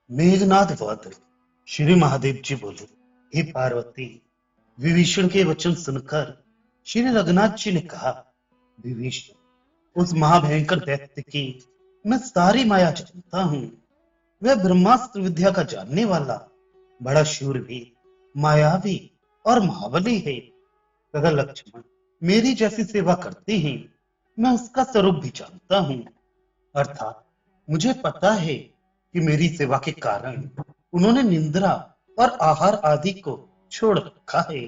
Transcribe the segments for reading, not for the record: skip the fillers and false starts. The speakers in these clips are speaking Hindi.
मेघनाद वध। श्री महादेव जी बोले, हे पार्वती। विभीषण के वचन सुनकर श्री रघुनाथ जी ने कहा, विभीषण, उस महाभयंकर दैत्य की मैं सारी माया जानता हूँ। वह ब्रह्मास्त्र विद्या का जानने वाला बड़ा शूरवीर, मायावी और महाबली है। तथा लक्ष्मण मेरी जैसी सेवा करते हैं, मैं उसका स्वरूप भी जानता हूँ। अर्थात मुझे पता है कि मेरी सेवा के कारण उन्होंने निंद्रा और आहार आदि को छोड़ रखा है।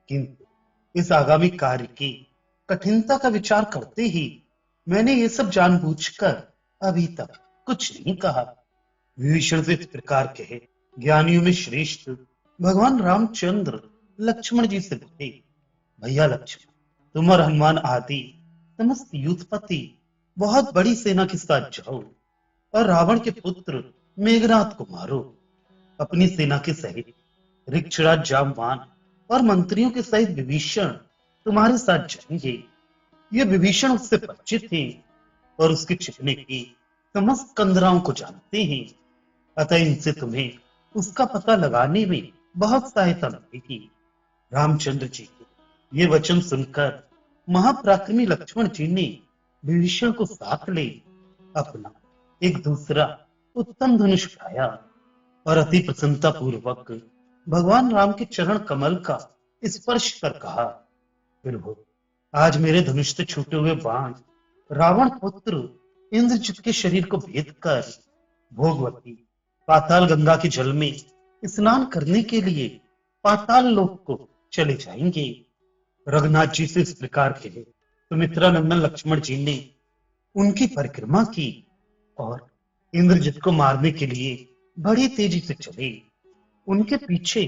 किंतु इस आगामी कार्य की कठिनता का विचार करते ही मैंने ये सब जानबूझकर अभी तक कुछ नहीं कहा। विभीषण से इस प्रकार कहे ज्ञानियों में श्रेष्ठ भगवान रामचंद्र लक्ष्मण जी से बोले, भैया लक्ष्मण, तुम और हनुमान आदि समस्त यूथपति बहुत बड़ी सेना के साथ जाओ और रावण के पुत्र मेघनाथ को मारो। अपनी सेना के सहित ऋक्षराज जामवान और मंत्रियों के सहित विभीषण तुम्हारे साथ जाएंगे। ये विभीषण उससे परिचित हैं और उसके छिपने की समस्त कंदराओं को जानते हैं। अतः इनसे तुम्हें उसका पता लगाने में बहुत सहायता मिलेगी। रामचंद्र जी के ये वचन सुनकर महापराक्रमी लक्ष्मण जी ने विभीषण को साथ ले अपना एक दूसरा उत्तम धनुष उठाया और अति प्रसन्नता पूर्वक भगवान राम के चरण कमल का स्पर्श कर कहा, प्रभु, आज मेरे धनुष से छूटे हुए बाण रावण पुत्र इंद्रजित के शरीर को भेद कर भोगवती पाताल गंगा के जल में स्नान करने के लिए पाताल लोक को चले जाएंगे। रघुनाथ जी से इस प्रकार कहे सुमित्रा नंदन लक्ष्मण जी ने उनकी परिक्रमा की और इंद्रजित को मारने के लिए बड़ी तेजी से चले। उनके पीछे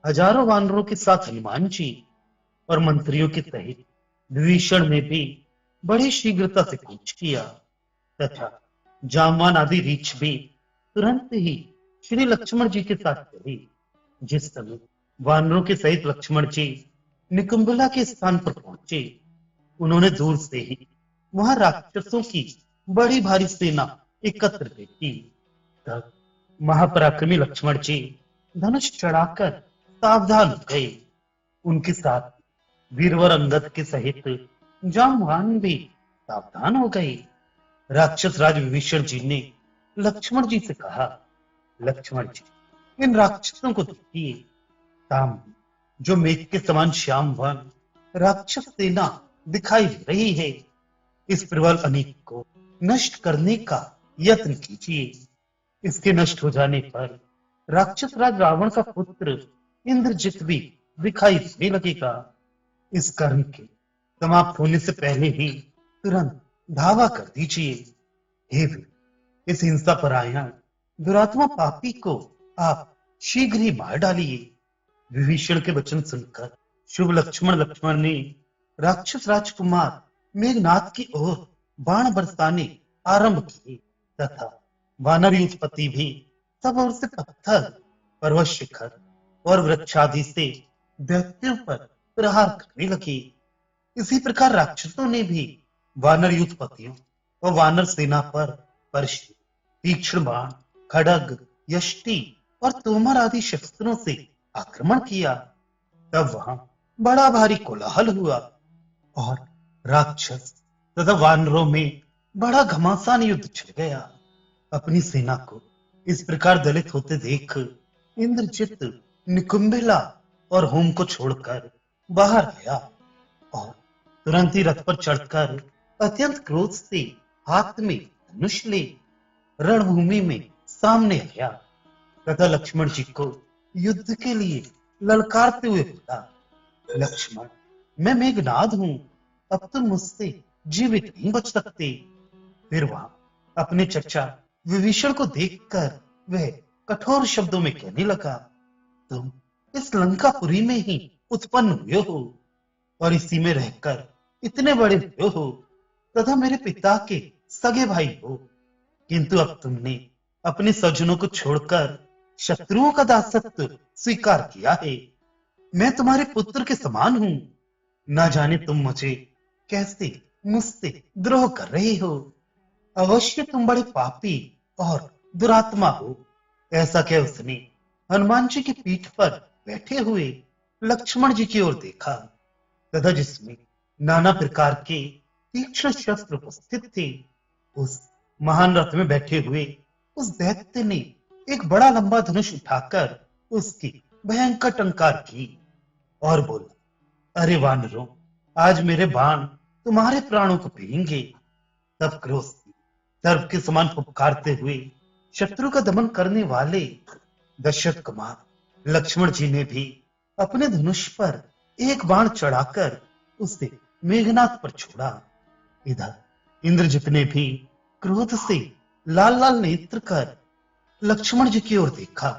हजारों वानरों के साथ हनुमान जी और मंत्रियों के सहित विभीषण ने भी बड़ी शीघ्रता से कूच किया तथा जामवान आदि रीछ भी तुरंत ही श्री लक्ष्मण जी के साथ चले। जिस समय वानरों के सहित लक्ष्मण जी निकुंभला के स्थान पर पहुंचे, उन्होंने दूर से ही वहां राक्षसों की बड़ी भारी सेना एकत्र देखी। तब महापराक्रमी लक्ष्मण जी धनुष चढ़ाकर सावधान हो गए। उनके साथ वीरवर अंगद के सहित जामवान भी सावधान हो गए। राक्षस राज विभीषण जी ने लक्ष्मण जी से कहा, लक्ष्मण जी, इन राक्षसों को देखिए। सामने जो मेघ के समान श्याम वन राक्षस सेना दिखाई दे रही है, इस प्रबल अनेक को नष्ट करने का यत्न कीजिए। इसके नष्ट हो जाने पर राक्षस राज रावण का पुत्र इंद्रजित भी दिखाई देने लगेगा। इस कर्म के समाप्त होने से पहले ही तुरंत धावा कर दीजिए। हे वीर, इस हिंसा परायण दुरात्मा पापी को आप शीघ्र ही मार डालिए। विभीषण के वचन सुनकर शुभ लक्ष्मण ने राक्षस राजकुमार मेघनाथ की ओर बाण बरसाने आरंभ किए तथा वानर युद्धपति भी सब ओर से पत्थर, पर्वत शिखर और वृक्षादि से व्यक्तियों पर प्रहार करने लगे। इसी प्रकार राक्षसों ने भी वानर युद्धपतियों और वानर सेना पर परशु, तीक्ष्ण बाण, खड़ग, यष्टि और तोमर आदि शस्त्रों से आक्रमण किया। तब वहां बड़ा भारी कोलाहल हुआ और राक्षस तथा वानरों में बड़ा घमासान युद्ध छिड़ गया। अपनी सेना को इस प्रकार दलित होते देख इंद्रजित निकुंभिला और होम को छोड़कर बाहर आया और तुरंत ही रथ पर चढ़कर अत्यंत क्रोध से हाथ में धनुष ले रणभूमि में सामने आया तथा लक्ष्मण जी को युद्ध के लिए ललकारते हुए बोला, लक्ष्मण, मैं मेघनाद हूं, अब तुम मुझसे जीवित नहीं बच सकते। फिर वहां अपने चचा विभीषण को देखकर वह कठोर शब्दों में कहने लगा, तुम इस लंकापुरी में ही उत्पन्न हुए हो और इसी में रहकर इतने बड़े हुए हो तथा मेरे पिता के सगे भाई हो, किंतु अब तुमने अपने स्वजनों को छोड़कर शत्रुओं का दासत्व स्वीकार किया है। मैं तुम्हारे पुत्र के समान हूं। ना जाने तुम मुझे कैसे मुझसे द्रोह कर रहे हो। अवश्य तुम बड़े पापी और दुरात्मा हो। ऐसा कह उसने हनुमान जी की पीठ पर बैठे हुए लक्ष्मण जी की ओर देखा तथा जिसमें नाना प्रकार के तीक्ष्ण शस्त्र उपस्थित थे। उस महान रथ में बैठे हुए उस दैत्य ने एक बड़ा लंबा धनुष उठाकर उसकी भयंकर टंकार की और बोला, अरे वानरों, आज मेरे बाण तुम्हारे प्राणों को पिएंगे। तब क्रोध से सर्प के समान फुफकारते हुए शत्रु का दमन करने वाले दशरथ कुमार लक्ष्मण जी ने भी अपने धनुष पर एक बाण चढ़ाकर उसे मेघनाथ पर छोड़ा। इधर इंद्रजित ने भी क्रोध से लाल लाल नेत्र कर लक्ष्मण जी की ओर देखा।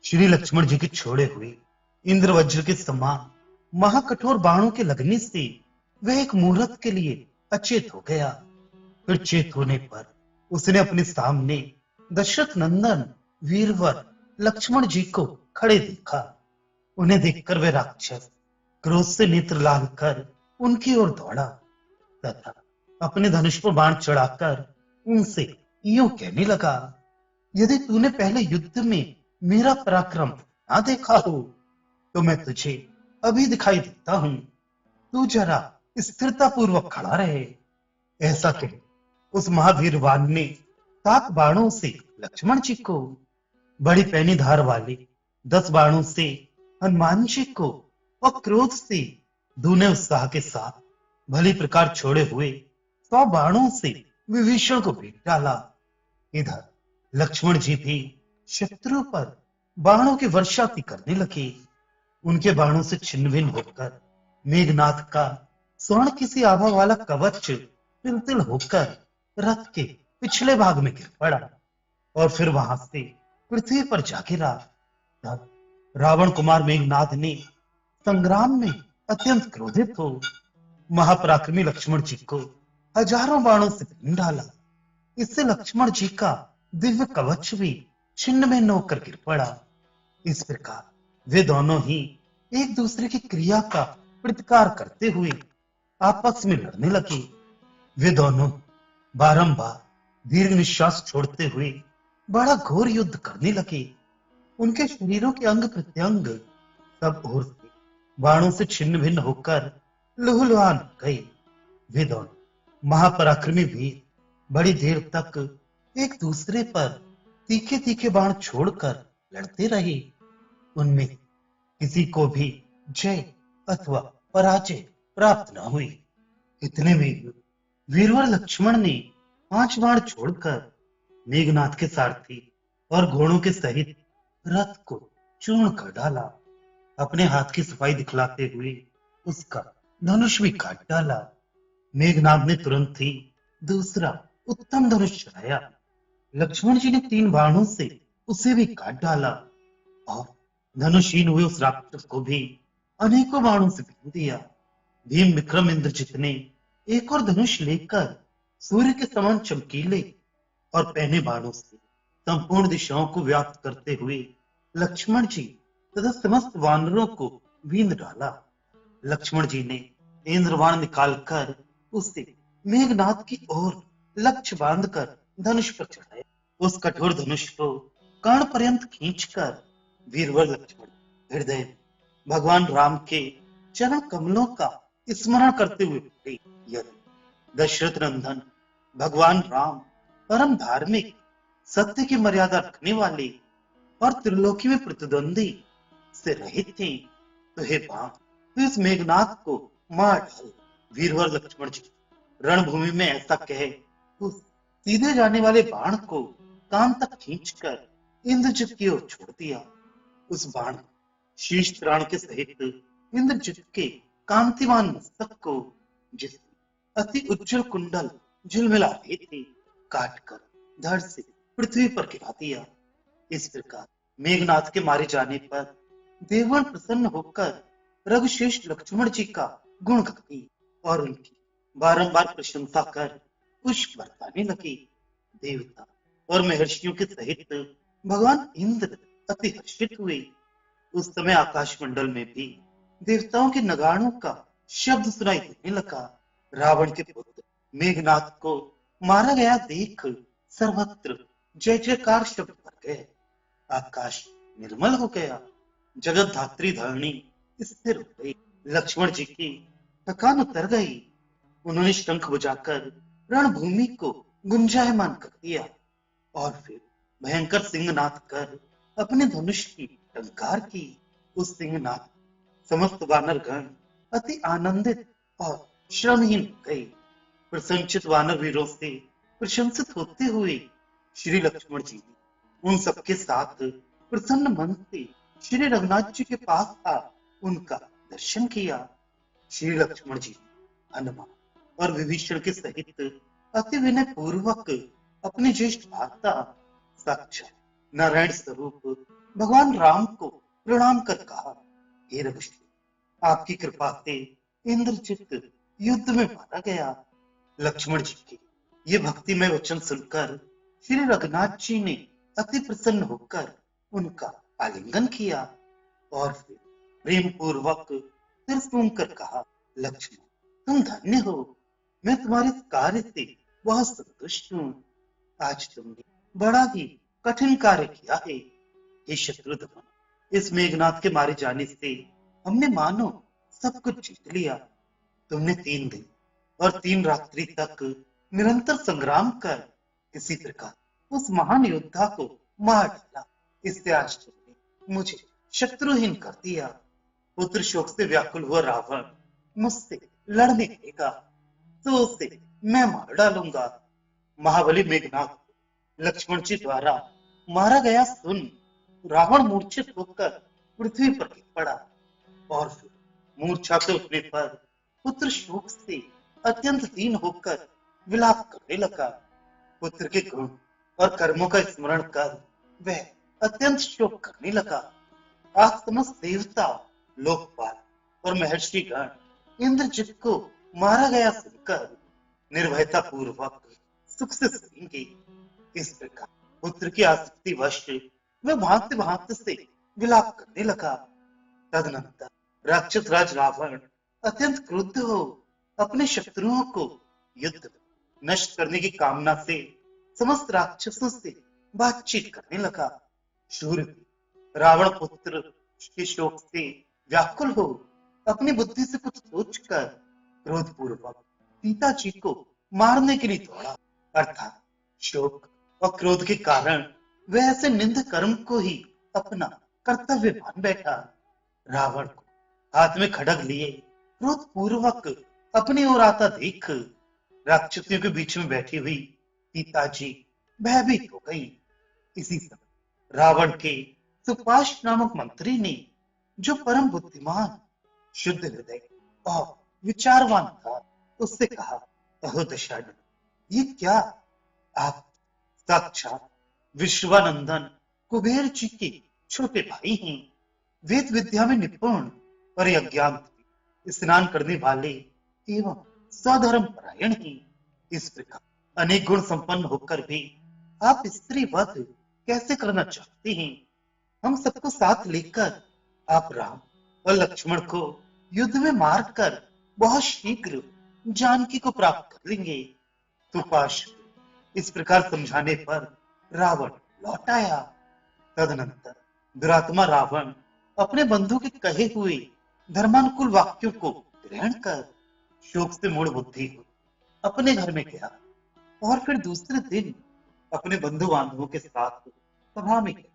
श्री लक्ष्मण जी के छोड़े हुए इंद्र वज्र के समान महाकठोर बाणों के लगने से वह एक मुहूर्त के लिए अचेत हो गया। फिर चेत होने पर उसने अपने सामने दशरथ नंदन वीरवर लक्ष्मण जी को खड़े देखा। उन्हें देखकर वह राक्षस क्रोध से नेत्र लाल कर उनकी ओर दौड़ा तथा अपने धनुष पर बाण चढ़ाकर उनसे यूं कहने लगा, यदि तूने पहले युद्ध में मेरा पराक्रम ना देखा हो तो मैं तुझे अभी दिखाई देता हूं। तू जरा स्थिरता पूर्वक खड़ा रहे। ऐसा कह उस महावीरवान ने 7 बाणों से लक्ष्मण जी को, बड़ी पैनी धार वाले 10 बाणों से हनुमान जी को और क्रोध से दूने उत्साह के साथ भली प्रकार छोड़े हुए 100 बाणों से विभीषण को भेज डाला। इधर लक्ष्मण जी भी शत्रु पर बाणों की वर्षा सी करने लगे। उनके बाणों से छिन्न भिन्न होकर मेघनाथ का स्वर्ण किसी आभा वाला कवच तिल होकर रथ के पिछले भाग में गिर पड़ा और फिर वहां से पृथ्वी पर जा गिरा। तब रावण कुमार मेघनाथ ने संग्राम में अत्यंत क्रोधित हो महापराक्रमी लक्ष्मण जी को हजारों बाणों से भीन डाला। इससे लक्ष्मण जी का दिव्य कवच भी छिन्न भिन्न होकर गिर पड़ा। इस प्रकार वे दोनों ही एक दूसरे की क्रिया का प्रतिकार करते हुए आपस में लड़ने लगे। वे दोनों बारंबार दीर्घ निश्वास छोड़ते हुए बड़ा घोर युद्ध करने लगे। उनके शरीरों के अंग प्रत्यंग सब ओर से बाणों से छिन्न भिन्न होकर लहूलुहान हो गए। वे दोनों महापराक्रमी वीर बड़ी देर तक एक दूसरे पर तीखे तीखे बाण छोड़कर लड़ते रहे। उनमें किसी को भी जय अथवा पराजय प्राप्त न हुई। इतने में वीरवर लक्ष्मण ने 5 बाण छोड़कर मेघनाथ के सारथी और घोड़ों के सहित रथ को चूर्ण कर डाला। अपने हाथ की सफाई दिखलाते हुए उसका धनुष भी काट डाला। मेघनाथ ने तुरंत ही दूसरा उत्तम धनुष चढ़ाया। लक्ष्मण जी ने 3 बाणों से उसे भी काट डाला और धनुषहीन हुए उस राक्षस को भी अनेकों बाणों से भीन दिया। भीम विक्रम इंद्रजित ने एक और धनुष लेकर सूर्य के समान चमकीले और पहने बाणों से संपूर्ण दिशाओं को व्याप्त करते हुए लक्ष्मण जी तथा समस्त वानरों को बींद डाला। लक्ष्मण जी ने इंद्रवाण निकालकर उसे मेघनाथ की ओर लक्ष्य बांधकर धनुष पर चढ़ाया। उस कठोर धनुष को कर्ण पर्यंत खींचकर वीरवर लक्ष्मण हृदय में भगवान राम के चरण कमलों का स्मरण करते हुए बोले, यदि दशरथ नंदन भगवान राम परम धार्मिक, सत्य की मर्यादा रखने वाले और त्रिलोकी में प्रतिद्वंदी से रहित थे तो हे बाण, तो इस मेघनाथ को मार डाल। वीरवर लक्ष्मण जी रणभूमि में ऐसा कहे उस सीधे जाने वाले बाण को कान तक खींचकर इंद्रजित की ओर छोड़ दिया। उस बाण शीश त्राण के सहित इंद्रजित के कांतिमान मस्तक को, जिसमें अति उज्जवल कुंडल झिलमिला रहे थे, काटकर धड़ से पृथ्वी पर गिरा दिया। इस प्रकार मेघनाथ के मारे जाने पर देवगण प्रसन्न होकर रघुश्रेष्ठ लक्ष्मण जी का गुण गाती और उनकी बारंबार प्रशंसा कर पुष्प बरसाने लगे। देवता और महर्षियों के सहित भगवान इंद्र अति हर्षित हुए। उस समय आकाश मंडल में भी देवताओं के नगाड़ों का शब्द सुनाई देने लगा। रावण के पुत्र मेघनाथ को मारा गया देख सर्वत्र जय जयकार शब्द भर गए। आकाश निर्मल हो गया, जगत धात्री धरणी स्थिर हो गई। लक्ष्मण जी की थकान उतर गई। उन्होंने शंख बजाकर रणभूमि को गुंजायमान कर दिया और फिर भयंकर सिंहनाद कर अपने धनुष की टंकार की। उस सिंहनाद समस्त वानरगण अति आनंदित और श्रमहीन हो गए। प्रसन्नचित वानर वीरों से प्रशंसित होते हुए श्री लक्ष्मण जी ने उन सबके साथ प्रसन्न मन से श्री रघुनाथ जी के पास आ उनका दर्शन किया। श्री लक्ष्मण जी ने हनुमान और विभीषण के सहित अति विनय पूर्वक अपने ज्येष्ठ भ्राता साक्षात नारायण स्वरूप भगवान राम को प्रणाम कर कहा, हे रघुश्री, आपकी कृपा से इंद्रजित युद्ध में मारा गया। लक्ष्मण जी के ये भक्तिमय वचन सुनकर श्री रघुनाथ जी ने अति प्रसन्न होकर उनका आलिंगन किया और फिर प्रेम पूर्वक सिर सूंघकर कहा, लक्ष्मण, तुम धन्य हो। मैं तुम्हारे कार्य से बहुत संतुष्ट हूँ। आज तुमने बड़ा ही कठिन कार्य किया है। हे शत्रुघ्न, इस मेघनाथ के मारे जाने से हमने मानो सब कुछ जीत लिया। तुमने 3 दिन और 3 रात्रि तक निरंतर संग्राम कर किसी प्रकार उस महान योद्धा को मार डाला। इससे आज तुमने मुझे शत्रुहीन कर दिया। पुत्र शोक से व्याकुल हुआ रावण मुझसे लड़ने आएगा तो उसे मैं मार डालूंगा। महाबली मेघनाथ लक्ष्मण जी द्वारा मारा गया सुन रावण मूर्छित होकर पृथ्वी पर गिर पड़ा और फिर मूर्छा से उठने पर पुत्र शोक से अत्यंत दीन होकर विलाप करने लगा। पुत्र के गुण और कर्मों का स्मरण कर वह अत्यंत शोक करने लगा। आज समस्त देवता, लोकपाल और महर्षि गण इंद्रजित को मारा गया सुनकर निर्भयता पूर्वक सुख से सोएंगे। इस प्रकार पुत्र की आसक्ति वश वह भांति भांति से विलाप करने लगा। तदनंतर राक्षस राज रावण अत्यंत क्रुद्ध हो अपने शत्रुओं को युद्ध में नष्ट करने की कामना से समस्त राक्षसों से बातचीत करने लगा। शूरवीर रावण पुत्र के शोक से व्याकुल हो अपनी बुद्धि से कुछ सोचकर क्रोध पूर्वक सीता जी को मारने के लिए दौड़ा। अर्थात शोक और क्रोध के कारण वह ऐसे निंद कर्म को ही अपना कर्तव्य मान बैठा। रावण को हाथ में खड्ग लिए क्रोध पूर्वक अपनी ओर आता देख राक्षसियों के बीच में बैठी हुई सीता जी भयभीत हो गई। इसी समय रावण के सुपाश नामक मंत्री ने, जो परम बुद्धिमान, शुद्ध हृदय और विचारवान था, उससे कहा, अहो दशानन, ये क्या आप साक्षात विश्वानंदन कुबेर जी के छोटे भाई हैं। वेद विद्या में निपुण और यज्ञांत में स्नान करने वाले एवं स्वधर्म परायण हैं। इस प्रकार अनेक गुण संपन्न होकर भी आप स्त्री वध कैसे करना चाहते हैं? हम सबको साथ लेकर आप राम और लक्ष्मण को युद्ध में मारकर बहुत शीघ्र जानकी को प्राप्त कर लेंगे। सुपाश इस प्रकार समझाने पर रावण लौट आया। तदनंतर दुरात्मा रावण अपने बंधु के कहे हुए धर्मानुकूल वाक्यों को ग्रहण कर शोक से मूढ़ बुद्धि हो अपने घर में गया और फिर दूसरे दिन अपने बंधु बांधवों के साथ सभा में गया।